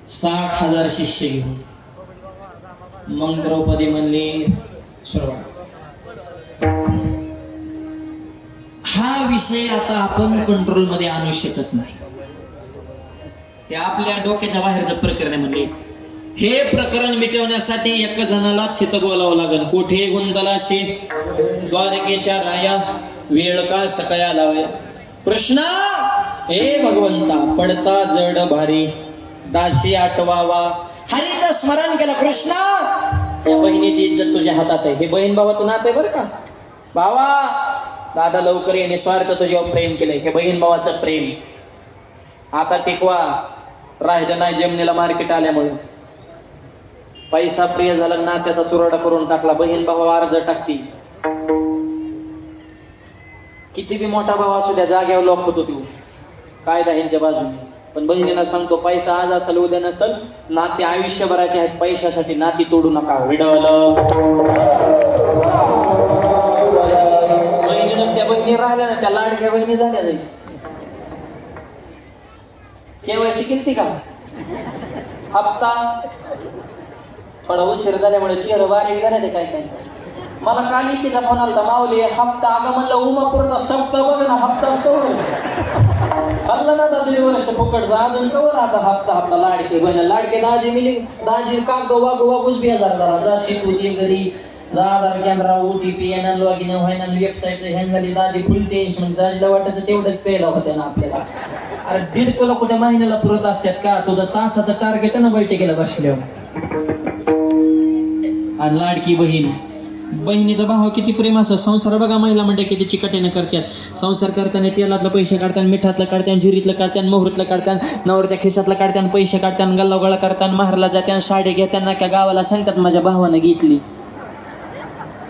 60,000 शिष्य घेऊन मग द्रौपदी म्हणली सुरुवात. हा विषय आता आपण कंट्रोल मध्ये आणू शकत नाही. हे आपल्या डोक्याच्या बाहेरचं प्रकरण आहे. म्हणजे हे प्रकरण मिटवण्यासाठी एका जणालाच इथं बोलावं लागेल. कोठे गुंतलाशी द्वारकेच्या राया वेळ का सकाळी लावे कृष्णा हे भगवंता पडता जड भारी दाशी आठवावा हरीचं स्मरण केलं. कृष्णा या बहिणीची इज्जत तुझ्या हातात आहे. हे बहीण भावाचं नातं आहे बरं का. भावा दादा लवकर ये. निस्वार्थ तुझ्यावर प्रेम केलंय. हे बहीण भावाचं प्रेम आता टिकवा. राहिलं नाही जमिनीला मार्केट आल्यामुळे पैसा प्रिय झाला ना त्याचा चुराडा करून टाकला. बहीण भाऊ अर्ज टाकती. किती बी मोठा भाव असू द्या जाग्यावर लॉक होतो तू कायदा ह्यांच्या बाजूने. पण बहिणीला सांगतो पैसा आज असेल उद्या नसेल नाती आयुष्यभराचे आहेत. पैशासाठी नाती तोडू नका. विडवलं बहिणी नसत्या बहिणी राहिल्या ना त्या लाडक्या बहिणी झाल्या जाईल. केवायसी किती का हप्ता थोडा उशीर झाल्यामुळे चेहरा बारीक झाला ते काय काय. मला काल एकीचा फोन आलता माऊली हप्ता अगं म्हणलं उमापूरचा सप्ताह बघ ना हप्ता असतो हल्ला ना आता 1.5 वर्ष फुकटचा अजून कवर आता हप्ता लाडके बहिण लाडके दाजी मिली दाजी कागदो वागोवा बुजबी जरा जाशी तुझी घरी जा आधार केंद्र OTP येणार लॉगिन व्हायना वेबसाईट हँग झाली दाजी फुल टेन्शन. दाजीला वाटायचं तेवढंच पेला होत्या ना आपल्याला. अरे 1.5 कुठे महिन्याला पुरत असतात का. तुझं तासाचं टार्गेट आहे ना बैठकीला बसल्यावर. आणि लाडकी बहीण बहिणीचा भाव किती प्रेम असं. संसार बघा महिला म्हणते किती चिकटीने करतात. संसार करताना तेलातलं पैसे काढतात मिठातलं काढतात झिरीतलं काढतात मोहरीतलं काढतात नवऱ्याच्या खिशातलं काढतात पैसे काढतात गल्लागळा करतात माहेरला जातात साडी घेतात ना त्या गावाला सांगतात माझ्या भावानं घेतली.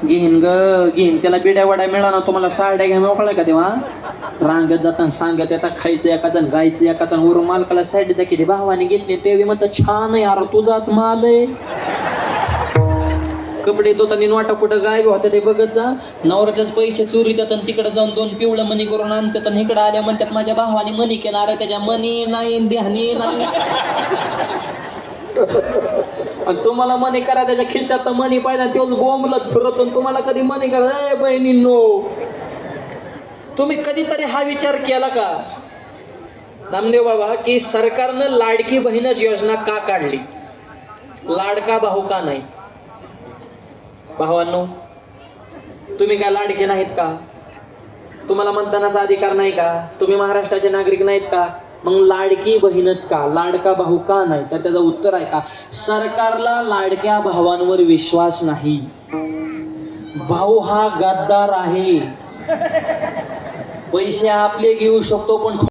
घेईन त्याला बिड्या वड्या मिळाला तुम्हाला साड्या घ्या मोकळा का तेव्हा रांगत जाताना सांगत येतात खायचं एकाचं गायचं एकाचं वरून मालकाला साडी द्या किती भावाने घेतली ते म्हणतात छान आहे यार तुझाच माल आहे. कपडे धुताना वाटा कुठं गायब होत्या ते बघत जा. नवऱ्याच्याच पैसे चोरी देतात तिकडे जाऊन 2 पिवळं मनी करून आणतात आणि इकडे आल्या म्हणतात माझ्या भावाने मनी केला. अरे त्याच्या मनी नाही ध्यानी नाही आणि तुम्हाला मनी करा त्याच्या खिशात मनी पाहिजे तोच बोंबलत फिरतो. तुम्हाला कधी मनी करा बहिणींनो तुम्ही कधीतरी हा विचार केला का नामदेव बाबा की सरकारनं लाडकी बहीणच योजना का काढली. लाडका भाऊ का नाही. भावांनो तुम्ही काय लाडके नाहीत का. तुम्हाला मतदानाचा अधिकार नाही का. तुम्ही महाराष्ट्राचे नागरिक नाहीत का. मग लाडकी बहीणच का लाडका भाऊ का नाही. तर त्याचं उत्तर आहे का सरकारला लाडक्या भावांवर विश्वास नाही. भाऊ हा गद्दार आहे. पैसे आपले घेऊ शकतो पण